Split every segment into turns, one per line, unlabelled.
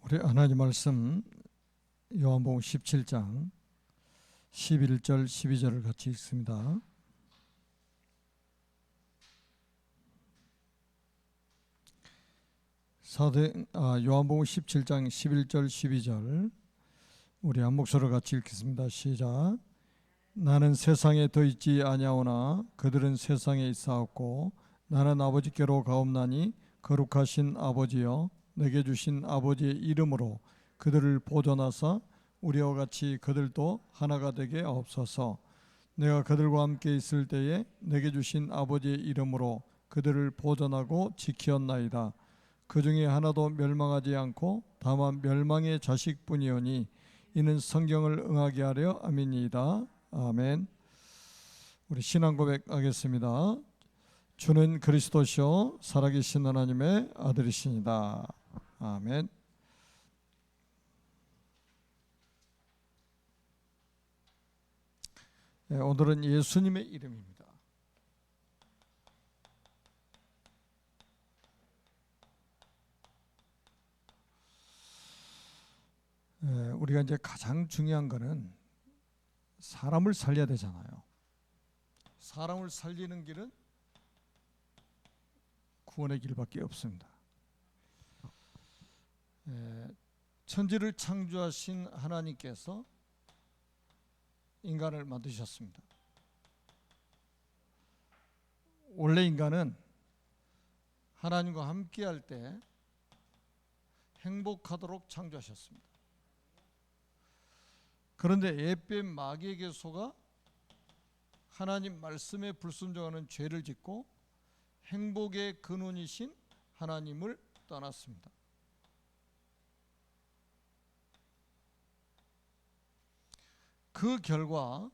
우리 하나님 말씀 요한복음 17장 11절 12절을 같이 읽습니다. 요한복음 17장 11절 12절 우리 한 목소리로 같이 읽겠습니다. 시작. 나는 세상에 더 있지 아니하오나 그들은 세상에 있사옵고 나는 아버지께로 가옵나니 거룩하신 아버지여 내게 주신 아버지의 이름으로 그들을 보존하사 우리와 같이 그들도 하나가 되게 하옵소서. 내가 그들과 함께 있을 때에 내게 주신 아버지의 이름으로 그들을 보존하고 지키었나이다. 그 중에 하나도 멸망하지 않고 다만 멸망의 자식뿐이오니 이는 성경을 응하게 하려 함이니이다. 아멘. 우리 신앙 고백하겠습니다. 주는 그리스도시요 살아계신 하나님의 아들이시니다. 아멘. 네, 오늘은 예수님의 이름입니다. 우리가 이제 가장 중요한 거는 사람을 살려야 되잖아요. 사람을 살리는 길은 구원의 길밖에 없습니다. 천지를 창조하신 하나님께서 인간을 만드셨습니다. 원래 인간은 하나님과 함께할 때 행복하도록 창조하셨습니다. 그런데 옛뱀 마귀에게 속아 하나님 말씀에 불순종하는 죄를 짓고 행복의 근원이신 하나님을 떠났습니다. 그 결과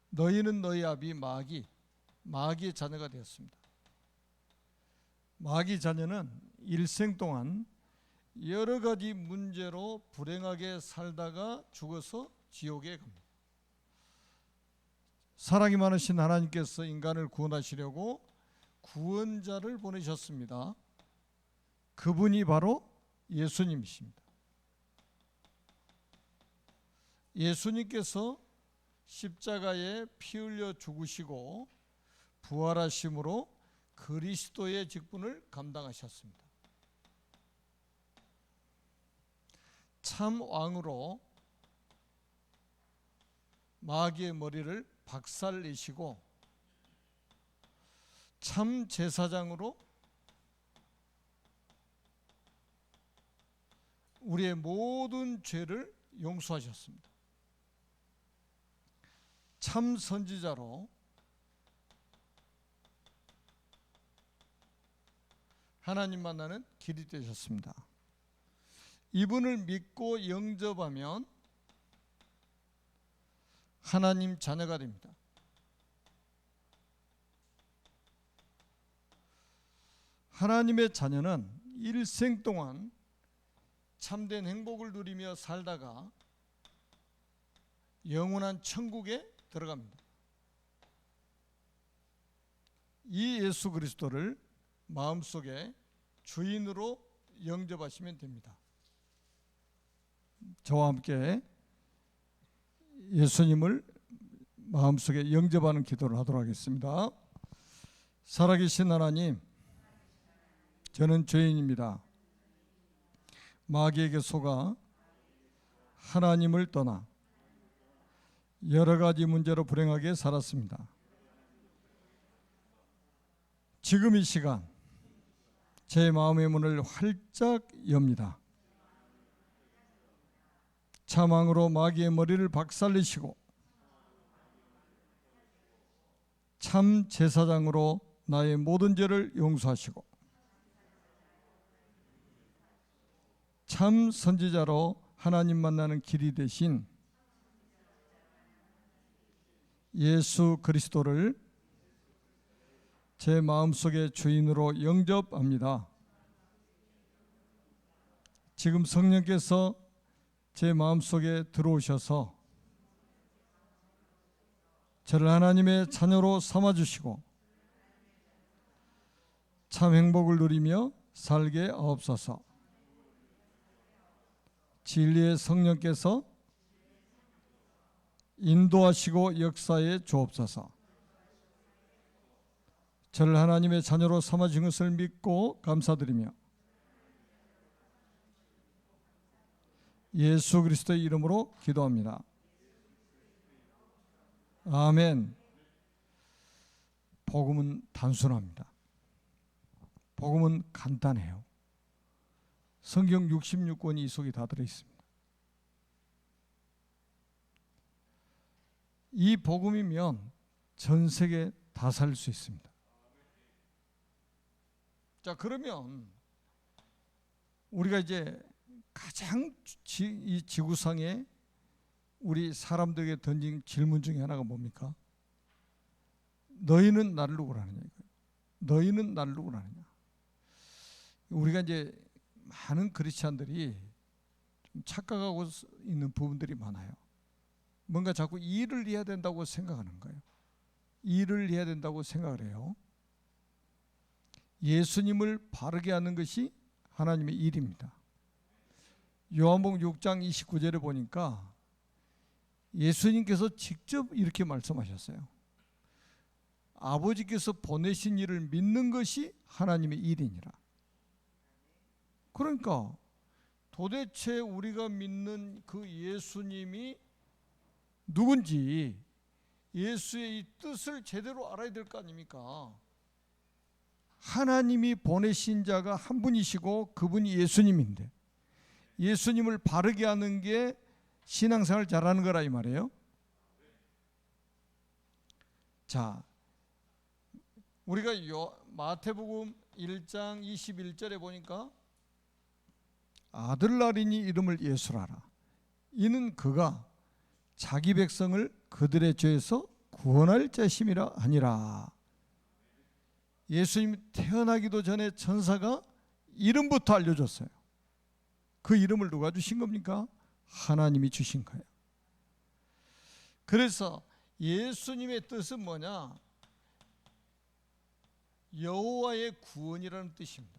너희는 너희 아비 마귀의 자녀가 되었습니다. 마귀 자녀는 일생 동안 여러 가지 문제로 불행하게 살다가 죽어서 지옥에 갑니다. 사랑이 많으신 하나님께서 인간을 구원하시려고 구원자를 보내셨습니다. 그분이 바로 예수님이십니다. 예수님께서 십자가에 피 흘려 죽으시고 부활하심으로 그리스도의 직분을 감당하셨습니다. 참 왕으로 마귀의 머리를 박살내시고 참 제사장으로 우리의 모든 죄를 용서하셨습니다. 참 선지자로 하나님 만나는 길이 되셨습니다. 이분을 믿고 영접하면 하나님 자녀가 됩니다. 하나님의 자녀는 일생 동안 참된 행복을 누리며 살다가 영원한 천국에 들어갑니다. 이 예수 그리스도를 마음속에 주인으로 영접하시면 됩니다. 저와 함께 예수님을 마음속에 영접하는 기도를 하도록 하겠습니다. 살아계신 하나님, 저는 죄인입니다. 마귀에게 속아 하나님을 떠나 여러 가지 문제로 불행하게 살았습니다. 지금 이 시간 제 마음의 문을 활짝 엽니다. 참왕으로 마귀의 머리를 박살내시고 참 제사장으로 나의 모든 죄를 용서하시고 참 선지자로 하나님 만나는 길이 되신 예수 그리스도를 제 마음속의 주인으로 영접합니다. 지금 성령께서 제 마음속에 들어오셔서 저를 하나님의 자녀로 삼아주시고 참 행복을 누리며 살게 하옵소서. 진리의 성령께서 인도하시고 역사에 주옵소서. 저를 하나님의 자녀로 삼아주신 것을 믿고 감사드리며 예수 그리스도의 이름으로 기도합니다. 아멘. 복음은 단순합니다. 복음은 간단해요. 성경 66권이 이 속에 다 들어있습니다. 이 복음이면 전 세계 다 살 수 있습니다. 자, 그러면 우리가 이제 가장 이 지구상에 우리 사람들에게 던진 질문 중에 하나가 뭡니까? 너희는 나를 누구로 하느냐 이거예요. 너희는 나를 누구로 하느냐. 우리가 이제 많은 크리스찬들이 좀 착각하고 있는 부분들이 많아요. 뭔가 자꾸 일을 해야 된다고 생각하는 거예요. 일을 해야 된다고 생각을 해요. 예수님을 바르게 하는 것이 하나님의 일입니다. 요한복음 6장 29절에 보니까 예수님께서 직접 이렇게 말씀하셨어요. 아버지께서 보내신 일을 믿는 것이 하나님의 일이니라. 그러니까 도대체 우리가 믿는 그 예수님이 누군지 예수의 이 뜻을 제대로 알아야 될 거 아닙니까? 하나님이 보내신 자가 한 분이시고 그분이 예수님인데 예수님을 바르게 하는 게 신앙생활 잘하는 거라 이 말이에요. 자, 우리가 마태복음 1장 21절에 보니까 아들날이니 이름을 예수라라. 이는 그가 자기 백성을 그들의 죄에서 구원할 자심이라 하니라. 예수님이 태어나기도 전에 천사가 이름부터 알려줬어요. 그 이름을 누가 주신 겁니까? 하나님이 주신 거예요. 그래서 예수님의 뜻은 뭐냐? 여호와의 구원이라는 뜻입니다.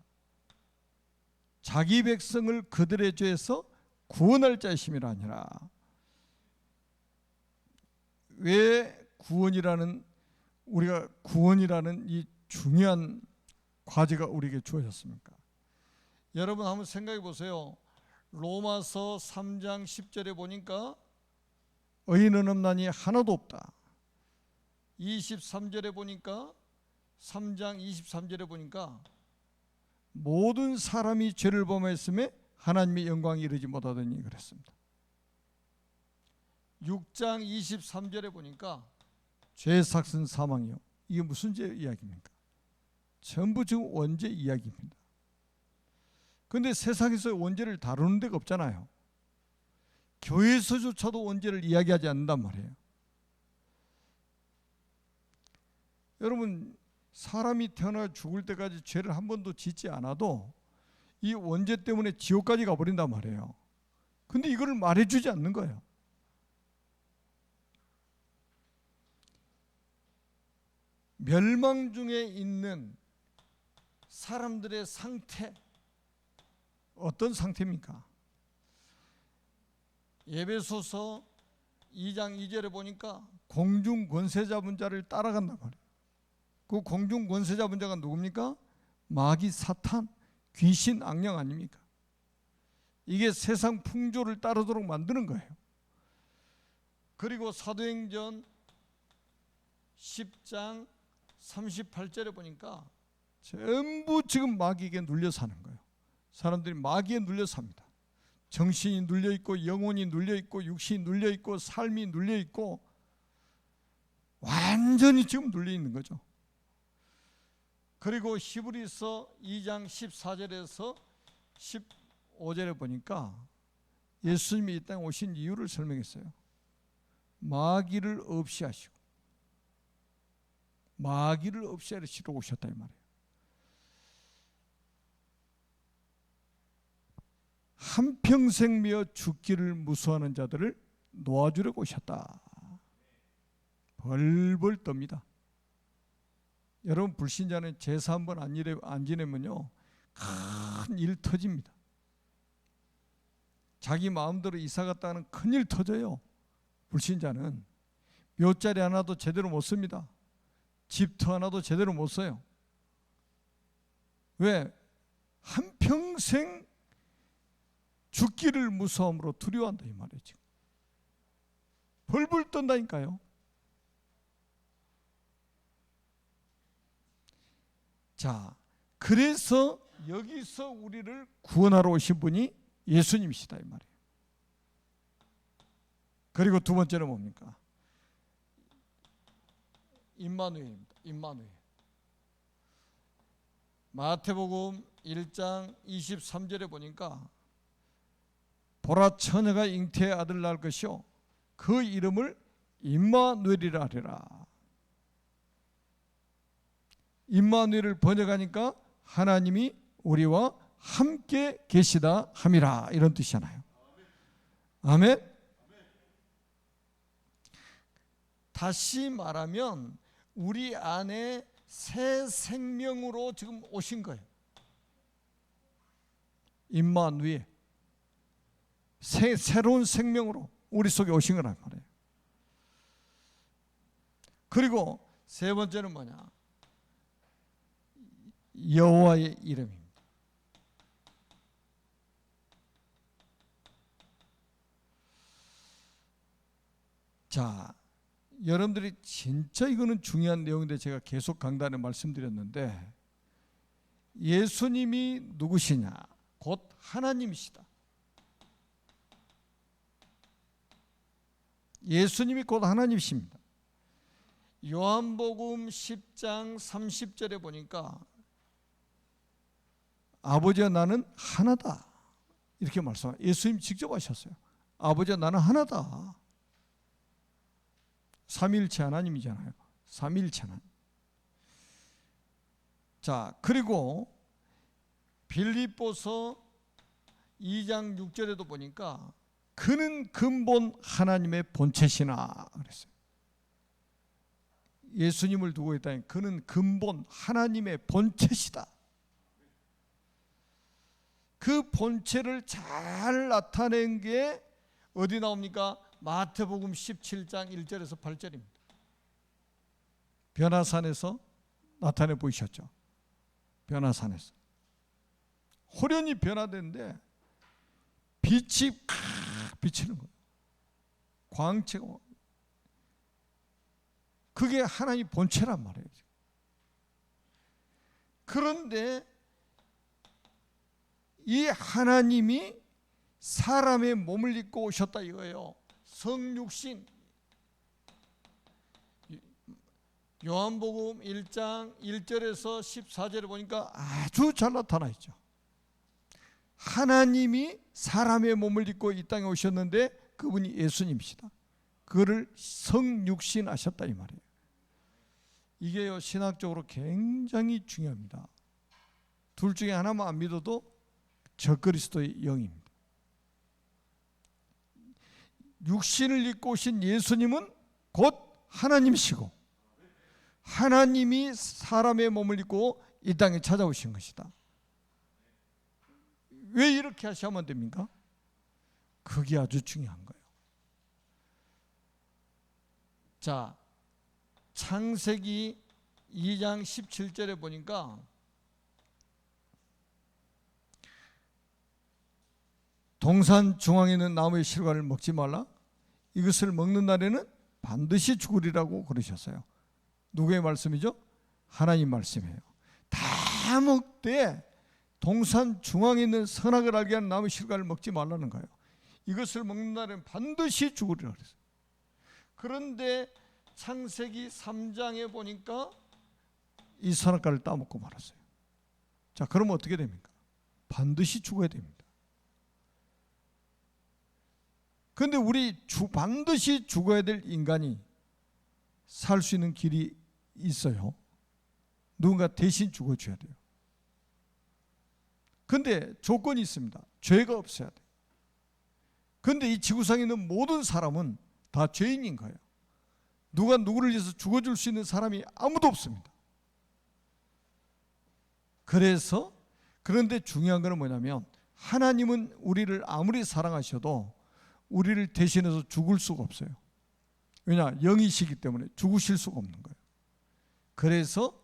자기 백성을 그들의 죄에서 구원할 자심이라 하니라. 왜 구원이라는 우리가 구원이라는 이 중요한 과제가 우리에게 주어졌습니까? 여러분 한번 생각해 보세요. 로마서 3장 10절에 보니까 의인은 없나니 하나도 없다. 23절에 보니까 3장 23절에 보니까 모든 사람이 죄를 범했음에 하나님의 영광이 이르지 못하더니 그랬습니다. 6장 23절에 보니까 죄의 삭은 사망이요. 이게 무슨 죄 이야기입니까? 전부 지금 원죄 이야기입니다. 그런데 세상에서 원죄를 다루는 데가 없잖아요. 교회에서조차도 원죄를 이야기하지 않는단 말이에요. 여러분 사람이 태어나 죽을 때까지 죄를 한 번도 짓지 않아도 이 원죄 때문에 지옥까지 가버린단 말이에요. 근데 이거를 말해주지 않는 거예요. 멸망 중에 있는 사람들의 상태, 어떤 상태입니까? 에베소서 2장 2절에 보니까 공중 권세 잡은 자를 따라간단 말이에요. 그 공중 권세 잡은 자가 누굽니까? 마귀, 사탄, 귀신, 악령 아닙니까? 이게 세상 풍조를 따르도록 만드는 거예요. 그리고 사도행전 10장 38절에 보니까 전부 지금 마귀에게 눌려 사는 거예요. 사람들이 마귀에 눌려 삽니다. 정신이 눌려 있고 영혼이 눌려 있고 육신이 눌려 있고 삶이 눌려 있고 완전히 지금 눌려 있는 거죠. 그리고 히브리서 2장 14절에서 15절에 보니까 예수님이 이 땅에 오신 이유를 설명했어요. 마귀를 없이 하시고 마귀를 없이 하시러 오셨다 이 말이에요. 한평생 미어 죽기를 무서워하는 자들을 놓아주려고 오셨다. 벌벌 떱니다. 여러분 불신자는 제사 한 번 안 지내면요 큰 일 터집니다. 자기 마음대로 이사 갔다가는 큰일 터져요. 불신자는 묘자리 하나도 제대로 못 씁니다. 집터 하나도 제대로 못 써요. 왜? 한평생 죽기를 무서움으로 두려워한다 이 말이에요. 지금 벌벌 떤다니까요. 자, 그래서 여기서 우리를 구원하러 오신 분이 예수님이시다 이 말이에요. 그리고 두 번째는 뭡니까? 임마누엘입니다. 임마누엘. 마태복음 1장 23절에 보니까 보라 처녀가 잉태의 아들 낳을 것이요 그 이름을 임마누엘이라 하리라. 임마누엘을 번역하니까 하나님이 우리와 함께 계시다 함이라 이런 뜻이잖아요. 아멘. 다시 말하면 우리 안에 새 생명으로 지금 오신 거예요. 임마누엘, 새로운 생명으로 우리 속에 오신 거란 말이에요. 그리고 세 번째는 뭐냐? 여호와의 이름입니다. 자, 여러분들이 진짜 이거는 중요한 내용인데 제가 계속 강단에 말씀드렸는데 예수님이 누구시냐? 곧 하나님이시다. 예수님이 곧 하나님이십니다. 요한복음 10장 30절에 보니까 아버지와 나는 하나다 이렇게 말씀하세요. 예수님 직접 하셨어요. 아버지와 나는 하나다. 삼위일체 하나님이잖아요. 삼위일체 하나님. 자, 그리고 빌립보서 2장 6절에도 보니까 그는 근본 하나님의 본체시나 그랬어요. 예수님을 두고 있다니 그는 근본 하나님의 본체시다. 그 본체를 잘 나타낸 게 어디 나옵니까? 마태복음 17장 1절에서 8절입니다. 변화산에서 나타내 보이셨죠? 변화산에서 호련히 변화되는데 빛이 팍 비치는 거예요. 광채가. 그게 하나님 본체란 말이에요. 그런데 이 하나님이 사람의 몸을 입고 오셨다 이거예요. 성육신. 요한복음 1장 1절에서 14절에 보니까 아주 잘 나타나 있죠. 하나님이 사람의 몸을 입고 이 땅에 오셨는데 그분이 예수님이시다. 그를 성육신하셨다 이 말이에요. 이게요 신학적으로 굉장히 중요합니다. 둘 중에 하나만 안 믿어도 적그리스도의 영입니다. 육신을 입고 오신 예수님은 곧 하나님이시고 하나님이 사람의 몸을 입고 이 땅에 찾아오신 것이다. 왜 이렇게 하시면 됩니까? 그게 아주 중요한 거예요. 자, 창세기 2장 17절에 보니까 동산 중앙에 있는 나무의 실과를 먹지 말라. 이것을 먹는 날에는 반드시 죽으리라고 그러셨어요. 누구의 말씀이죠? 하나님 말씀이에요. 다 먹되 동산 중앙에 있는 선악을 알게 하는 나무의 실과를 먹지 말라는 거예요. 이것을 먹는 날에는 반드시 죽으리라고 그랬어요. 그런데 창세기 3장에 보니까 이 선악과를 따먹고 말았어요. 자, 그러면 어떻게 됩니까? 반드시 죽어야 됩니다. 그런데 우리 반드시 죽어야 될 인간이 살 수 있는 길이 있어요. 누군가 대신 죽어줘야 돼요. 그런데 조건이 있습니다. 죄가 없어야 돼요. 그런데 이 지구상에 있는 모든 사람은 다 죄인인 거예요. 누가 누구를 위해서 죽어줄 수 있는 사람이 아무도 없습니다. 그런데 중요한 것은 뭐냐면 하나님은 우리를 아무리 사랑하셔도 우리를 대신해서 죽을 수가 없어요. 왜냐? 영이시기 때문에 죽으실 수가 없는 거예요. 그래서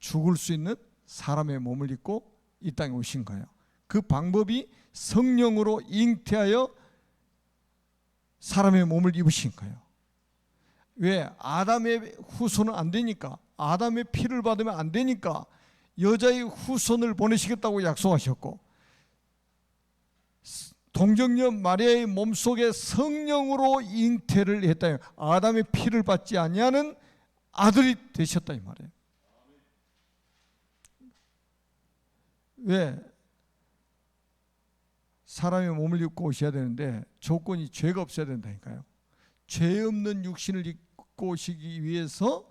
죽을 수 있는 사람의 몸을 입고 이 땅에 오신 거예요. 그 방법이 성령으로 잉태하여 사람의 몸을 입으신 거예요. 왜? 아담의 후손은 안 되니까, 아담의 피를 받으면 안 되니까 여자의 후손을 보내시겠다고 약속하셨고, 동정녀 마리아의 몸속에 성령으로 잉태를 했다. 아담의 피를 받지 아니하는 아들이 되셨다 이 말이에요. 왜? 사람의 몸을 입고 오셔야 되는데 조건이 죄가 없어야 된다니까요. 죄 없는 육신을 입고 오시기 위해서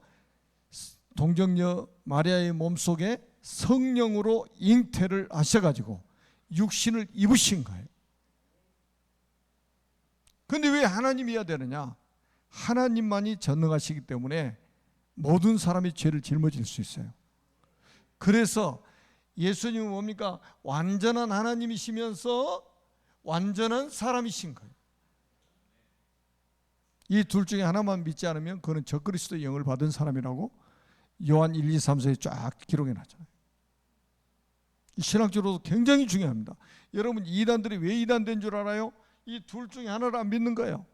동정녀 마리아의 몸속에 성령으로 잉태를 하셔가지고 육신을 입으신 거예요. 그런데 왜 하나님이어야 되느냐? 하나님만이 전능하시기 때문에 모든 사람이 죄를 짊어질 수 있어요. 그래서 예수님은 뭡니까? 완전한 하나님이시면서 완전한 사람이신 거예요. 이 둘 중에 하나만 믿지 않으면 그는 적그리스도의 영을 받은 사람이라고 요한 1, 2, 3서에 쫙 기록해 놨잖아요. 신학적으로도 굉장히 중요합니다. 여러분, 이단들이 왜 이단된 줄 알아요? 이 둘 중에 하나를 안 믿는 거예요.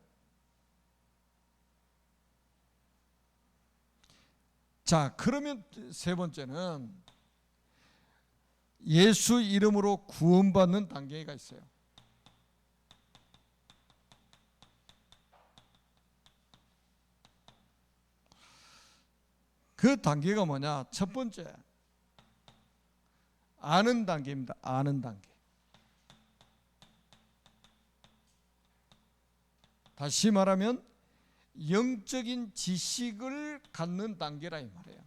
자, 그러면 세 번째는 예수 이름으로 구원받는 단계가 있어요. 그 단계가 뭐냐? 첫 번째, 아는 단계입니다. 아는 단계. 다시 말하면 영적인 지식을 갖는 단계라 이 말이에요.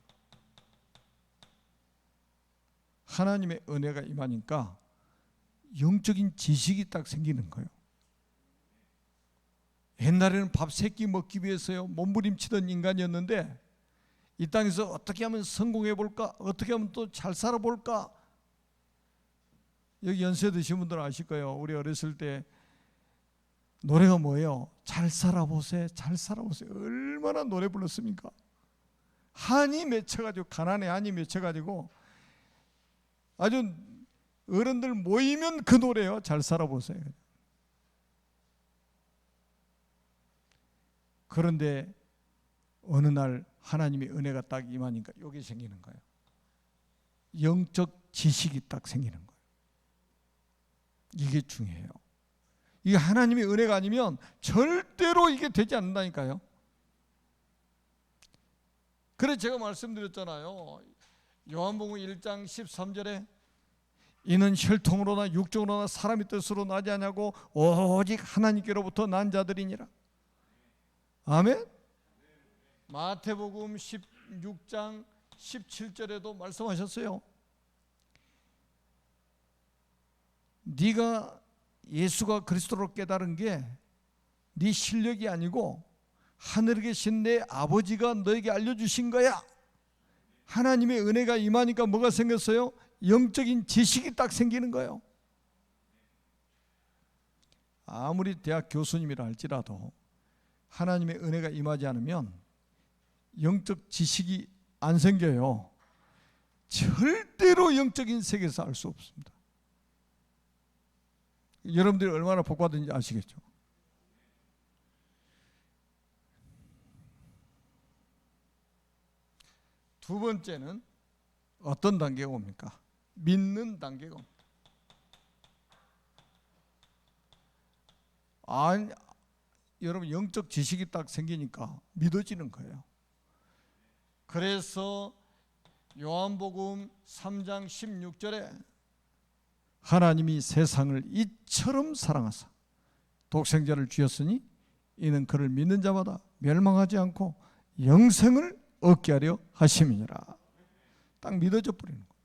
하나님의 은혜가 임하니까 영적인 지식이 딱 생기는 거예요. 옛날에는 밥 세 끼 먹기 위해서요 몸부림치던 인간이었는데 이 땅에서 어떻게 하면 성공해 볼까? 어떻게 하면 또 잘 살아 볼까? 여기 연세 드신 분들 아실 거예요. 우리 어렸을 때 노래가 뭐예요? 잘 살아보세, 잘 살아보세. 얼마나 노래 불렀습니까? 한이 맺혀가지고, 가난에 한이 맺혀가지고 아주 어른들 모이면 그 노래요. 잘 살아보세요. 그런데 어느 날 하나님의 은혜가 딱 임하니까 이게 생기는 거예요. 영적 지식이 딱 생기는 거예요. 이게 중요해요. 이게 하나님의 은혜가 아니면 절대로 이게 되지 않는다니까요. 그래서 제가 말씀드렸잖아요. 요한복음 1장 13절에 이는 혈통으로나 육정으로나 사람의 뜻으로 나지 아니하고 오직 하나님께로부터 난 자들이니라. 아멘. 마태복음 16장 17절에도 말씀하셨어요. 네가 예수가 그리스도로 깨달은 게 네 실력이 아니고 하늘에 계신 내 아버지가 너에게 알려주신 거야. 하나님의 은혜가 임하니까 뭐가 생겼어요? 영적인 지식이 딱 생기는 거예요. 아무리 대학 교수님이라 할지라도 하나님의 은혜가 임하지 않으면 영적 지식이 안 생겨요. 절대로 영적인 세계에서 알 수 없습니다. 여러분들이 얼마나 복받은지 아시겠죠? 두 번째는 어떤 단계가 옵니까? 믿는 단계가 옵니다. 아니, 여러분 영적 지식이 딱 생기니까 믿어지는 거예요. 그래서 요한복음 3장 16절에 하나님이 세상을 이처럼 사랑하사 독생자를 주셨으니 이는 그를 믿는 자마다 멸망하지 않고 영생을 얻게 하려 하심이니라. 딱 믿어져 버리는 거예요.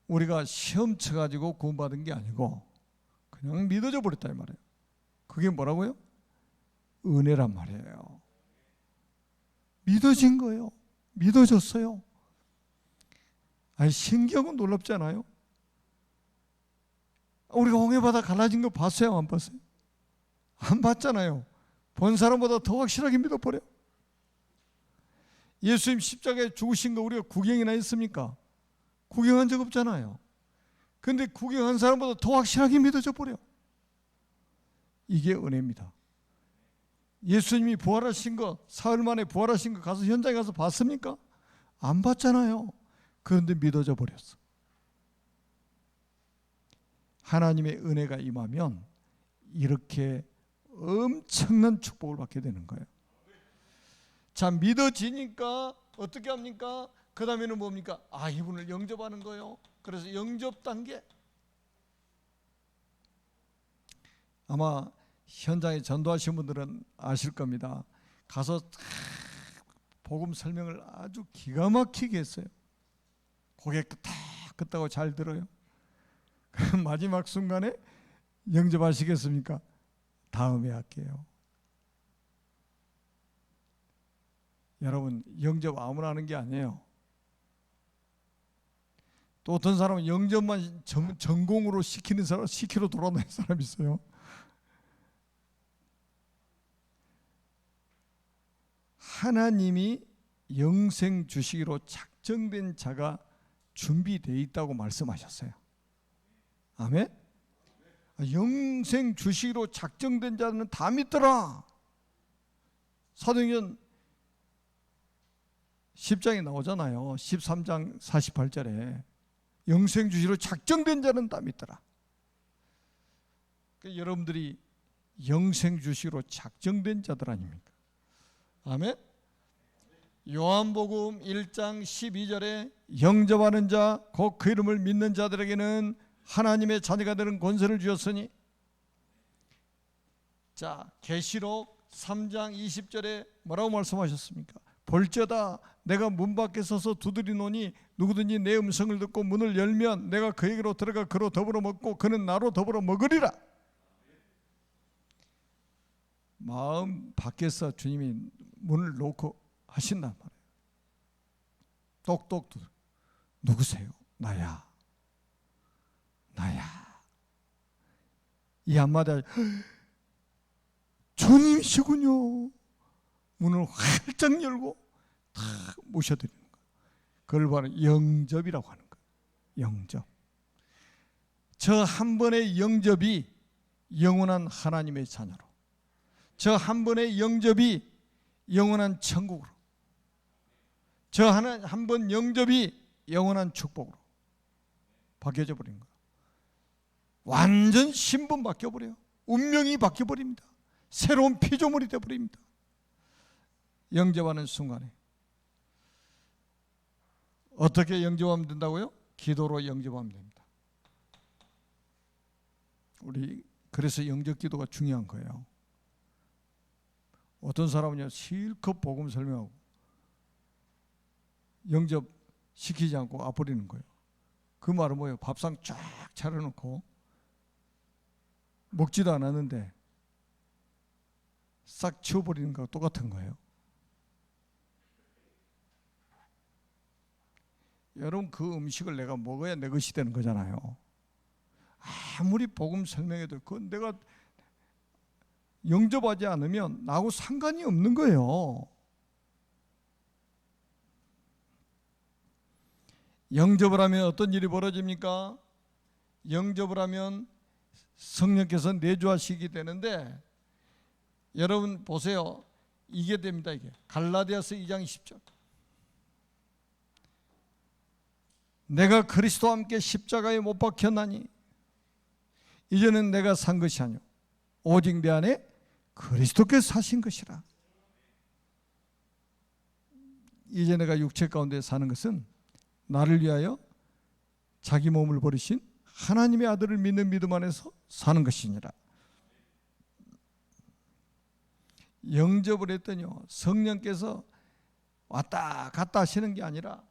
우리가 시험 쳐가지고 구원받은 게 아니고 그냥 믿어져 버렸다 이 말이에요. 그게 뭐라고요? 은혜란 말이에요. 믿어진 거예요. 믿어졌어요. 아니, 신경은 놀랍지 않아요? 우리가 홍해바다 갈라진 거 봤어요? 안 봤어요? 안 봤잖아요. 본 사람보다 더 확실하게 믿어버려. 예수님 십자가에 죽으신 거 우리가 구경이나 했습니까? 구경한 적 없잖아요. 근데 구경한 사람보다 더 확실하게 믿어져 버려. 이게 은혜입니다. 예수님이 부활하신 거, 사흘 만에 부활하신 거 가서 현장에 가서 봤습니까? 안 봤잖아요. 그런데 믿어져 버렸어. 하나님의 은혜가 임하면 이렇게 엄청난 축복을 받게 되는 거예요. 자, 믿어지니까 어떻게 합니까? 그 다음에는 뭡니까? 아, 이분을 영접하는 거예요. 그래서 영접 단계. 아마 현장에 전도하신 분들은 아실 겁니다. 가서 복음 설명을 아주 기가 막히게 했어요. 고개 끄덕끄덕하고 잘 들어요. 그 마지막 순간에 영접하시겠습니까? 다음에 할게요. 여러분, 영접 아무나 하는 게 아니에요. 또 어떤 사람은 영접만 전공으로 시키는 사람, 시키러 돌아다니는 사람이 있어요. 하나님이 영생 주시기로 작정된 자가 준비되어 있다고 말씀하셨어요. 아멘? 영생 주시기로 작정된 자는 다 믿더라. 사도행전 10장에 나오잖아요. 13장 48절에 영생 주시기로 작정된 자는 다 믿더라. 그러니까 여러분들이 영생 주시기로 작정된 자들 아닙니까? 아멘? 요한복음 1장 12절에 영접하는 자, 곧 그 이름을 믿는 자들에게는 하나님의 자녀가 되는 권세를 주셨으니, 자, 계시록 3장 20절에 뭐라고 말씀하셨습니까? 볼지어다 내가 문 밖에 서서 두드리노니 누구든지 내 음성을 듣고 문을 열면 내가 그에게로 들어가 그로 더불어 먹고 그는 나로 더불어 먹으리라. 마음 밖에서 주님이 문을 놓고 하신단 말이에요. 똑똑 누구세요? 나야. 나야. 이 한마디 주님이시군요. 문을 활짝 열고 다 모셔드리는 거예요. 그걸 바로 영접이라고 하는 거예요. 영접. 저 한 번의 영접이 영원한 하나님의 자녀로, 저 한 번의 영접이 영원한 천국으로, 저 한 번 영접이 영원한 축복으로 바뀌어져 버린 거예요. 완전 신분 바뀌어버려요. 운명이 바뀌어버립니다. 새로운 피조물이 되어버립니다. 영접하는 순간에. 어떻게 영접하면 된다고요? 기도로 영접하면 됩니다. 우리 그래서 영접 기도가 중요한 거예요. 어떤 사람은요 실컷 복음 설명하고 영접 시키지 않고 앞버리는 거예요. 그 말은 뭐예요? 밥상 쫙 차려놓고 먹지도 않았는데 싹 치워버리는 거와 똑같은 거예요. 여러분, 그 음식을 내가 먹어야 내 것이 되는 거잖아요. 아무리 복음 설명해도 그건 내가 영접하지 않으면 나하고 상관이 없는 거예요. 영접을 하면 어떤 일이 벌어집니까? 영접을 하면 성령께서 내주하시게 되는데, 여러분 보세요. 이게 됩니다. 이게 갈라디아서 2장 10절. 내가 그리스도와 함께 십자가에 못 박혔나니 이제는 내가 산 것이 아니오 오직 내 안에 그리스도께서 사신 것이라. 이제 내가 육체 가운데 사는 것은 나를 위하여 자기 몸을 버리신 하나님의 아들을 믿는 믿음 안에서 사는 것이니라. 영접을 했더니요 성령께서 왔다 갔다 하시는 게 아니라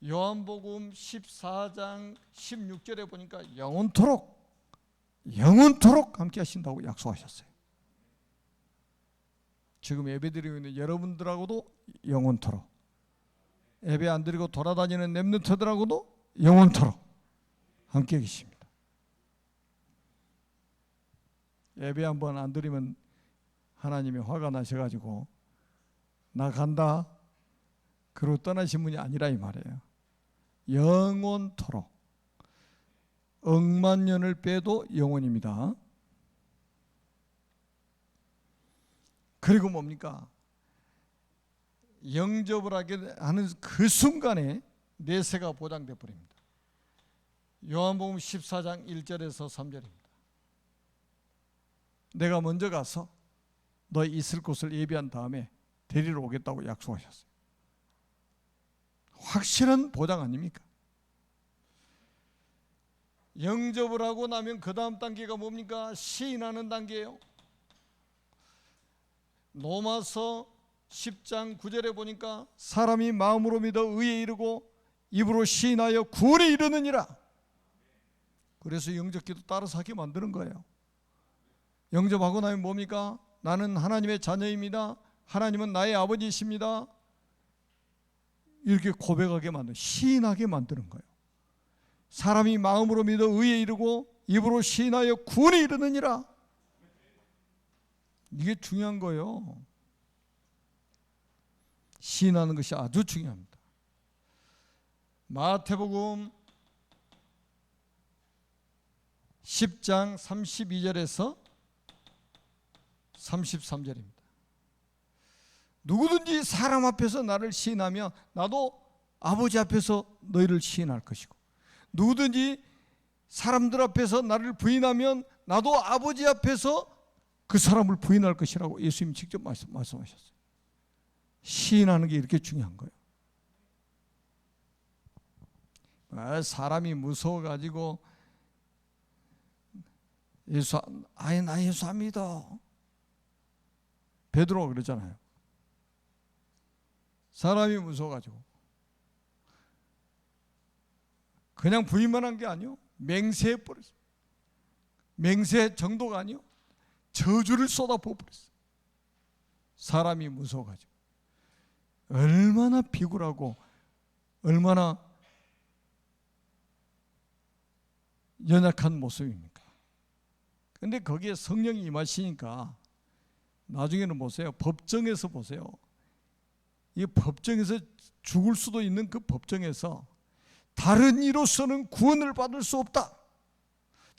요한복음 14장 16절에 보니까 영원토록 함께 하신다고 약속하셨어요. 지금 예배드리고 있는 여러분들하고도 영원토록, 예배 안 드리고 돌아다니는 렘넌트들하고도 영원토록 함께 계십니다. 예배 한번 안 드리면 하나님이 화가 나셔가지고 나 간다 그러고 떠나신 분이 아니라 이 말이에요. 영원토록 억만 년을 빼도 영원입니다. 그리고 뭡니까? 영접을 하게 하는 그 순간에 내세가 보장돼 버립니다. 요한복음 14장 1절에서 3절입니다. 내가 먼저 가서 너 있을 곳을 예비한 다음에 데리러 오겠다고 약속하셨어요. 확실한 보장 아닙니까? 영접을 하고 나면 그 다음 단계가 뭡니까? 시인하는 단계예요. 로마서 10장 9절에 보니까 사람이 마음으로 믿어 의에 이르고 입으로 시인하여 구원에 이르느니라. 그래서 영접기도 따라서 하게 만드는 거예요. 영접하고 나면 뭡니까? 나는 하나님의 자녀입니다. 하나님은 나의 아버지이십니다. 이렇게 고백하게 만드는, 시인하게 만드는 거예요. 사람이 마음으로 믿어 의에 이르고 입으로 시인하여 구원에 이르느니라. 이게 중요한 거예요. 시인하는 것이 아주 중요합니다. 마태복음 10장 32절에서 33절입니다. 누구든지 사람 앞에서 나를 시인하며 나도 아버지 앞에서 너희를 시인할 것이고, 누구든지 사람들 앞에서 나를 부인하면 나도 아버지 앞에서 그 사람을 부인할 것이라고 예수님이 직접 말씀하셨어요. 시인하는 게 이렇게 중요한 거예요. 사람이 무서워가지고 나 예수 안 믿어. 베드로가 그러잖아요. 사람이 무서워가지고 그냥 부인만 한 게 아니요, 맹세해버렸어요. 맹세 정도가 아니요, 저주를 쏟아부어버렸어요. 사람이 무서워가지고. 얼마나 비굴하고 얼마나 연약한 모습입니까? 근데 거기에 성령이 임하시니까 나중에는 보세요. 법정에서 보세요. 이 법정에서 죽을 수도 있는 그 법정에서 다른 이로서는 구원을 받을 수 없다.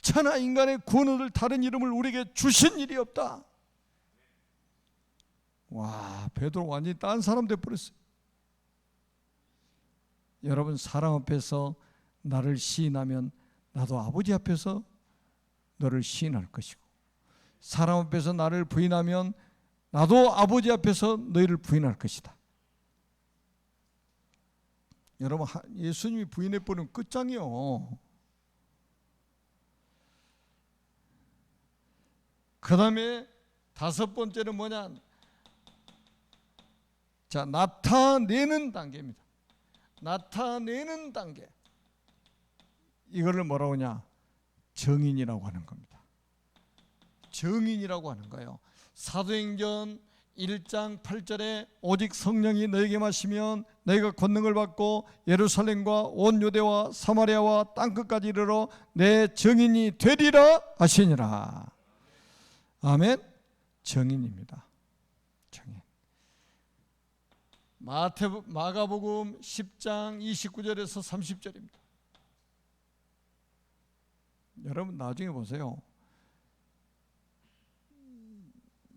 천하 인간의 구원을 얻을 다른 이름을 우리에게 주신 일이 없다. 와, 베드로 완전히 딴 사람 돼버렸어요. 여러분, 사람 앞에서 나를 시인하면 나도 아버지 앞에서 너를 시인할 것이고, 사람 앞에서 나를 부인하면 나도 아버지 앞에서 너희를 부인할 것이다. 여러분, 예수님이 부인해버리면 끝장이요. 그 다음에 다섯 번째는 뭐냐? 자, 나타내는 단계입니다. 나타내는 단계. 이거를 뭐라고 하냐? 정인이라고 하는 겁니다. 정인이라고 하는 거예요. 사도행전 1장 8절에 오직 성령이 너에게 마시면 너희가 권능을 받고 예루살렘과 온 유대와 사마리아와 땅끝까지 이르러 내 정인이 되리라 하시니라. 아멘. 정인입니다. 정인. 마가복음 10장 29절에서 30절입니다. 여러분 나중에 보세요.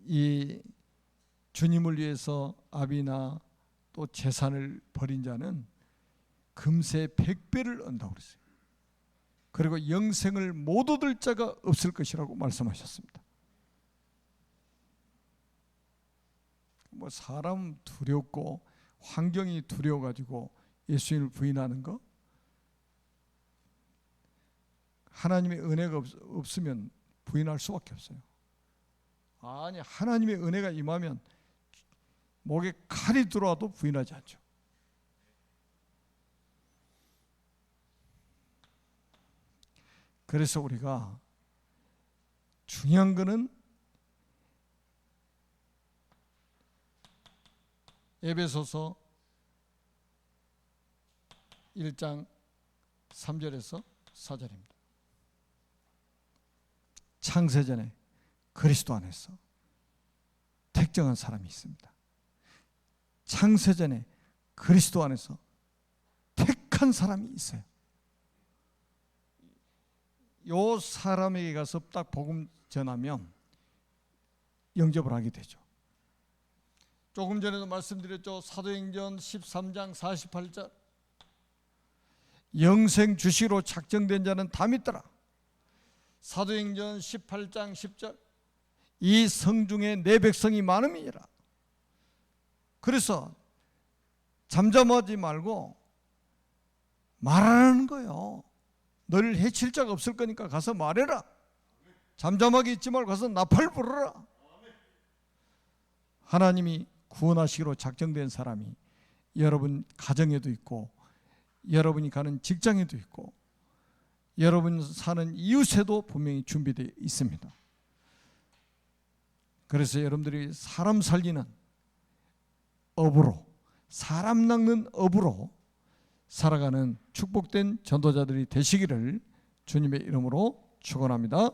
이 주님을 위해서 아비나 또 재산을 버린 자는 금세 100배를 얻는다고 그랬어요. 그리고 영생을 못 얻을 자가 없을 것이라고 말씀하셨습니다. 뭐 사람 두렵고 환경이 두려워가지고 예수님을 부인하는 거, 하나님의 은혜가 없으면 부인할 수밖에 없어요. 아니, 하나님의 은혜가 임하면 목에 칼이 들어와도 부인하지 않죠. 그래서 우리가 중요한 거는 에베소서 1장 3절에서 4절입니다. 창세전에 그리스도 안에서 택정한 사람이 있습니다. 창세전에 그리스도 안에서 택한 사람이 있어요. 요 사람에게 가서 딱 복음 전하면 영접을 하게 되죠. 조금 전에도 말씀드렸죠. 사도행전 13장 48절 영생 주시로 작정된 자는 다 믿더라. 사도행전 18장 10절 이 성중에 내 백성이 많음이니라. 그래서 잠잠하지 말고 말하는 거예요. 너를 해칠 자가 없을 거니까 가서 말해라. 잠잠하게 있지 말고 가서 나팔 불어라. 하나님이 구원하시기로 작정된 사람이 여러분 가정에도 있고 여러분이 가는 직장에도 있고 여러분 사는 이웃에도 분명히 준비되어 있습니다. 그래서 여러분들이 사람 살리는 업으로, 사람 낚는 업으로 살아가는 축복된 전도자들이 되시기를 주님의 이름으로 축원합니다.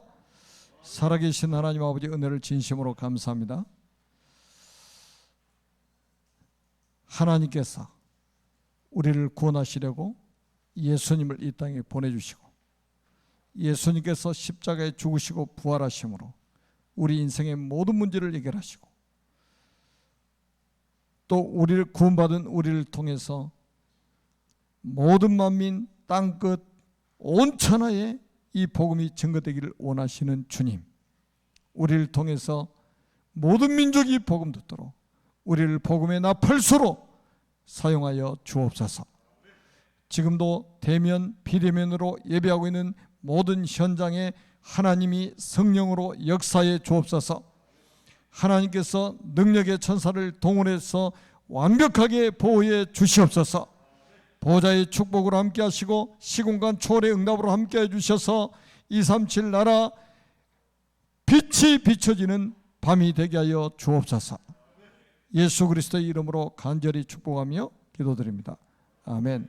살아계신 하나님 아버지 은혜를 진심으로 감사합니다. 하나님께서 우리를 구원하시려고 예수님을 이 땅에 보내주시고 예수님께서 십자가에 죽으시고 부활하심으로 우리 인생의 모든 문제를 해결하시고 또 우리를 구원받은 우리를 통해서 모든 만민 땅끝 온 천하에 이 복음이 증거되기를 원하시는 주님, 우리를 통해서 모든 민족이 복음 듣도록 우리를 복음의 나팔수로 사용하여 주옵소서. 지금도 대면 비대면으로 예배하고 있는 모든 현장에 하나님이 성령으로 역사해 주옵소서. 하나님께서 능력의 천사를 동원해서 완벽하게 보호해 주시옵소서. 보호자의 축복으로 함께 하시고 시공간 초월의 응답으로 함께 해주셔서 237 나라 빛이 비춰지는 밤이 되게 하여 주옵소서. 예수 그리스도의 이름으로 간절히 축복하며 기도드립니다. 아멘.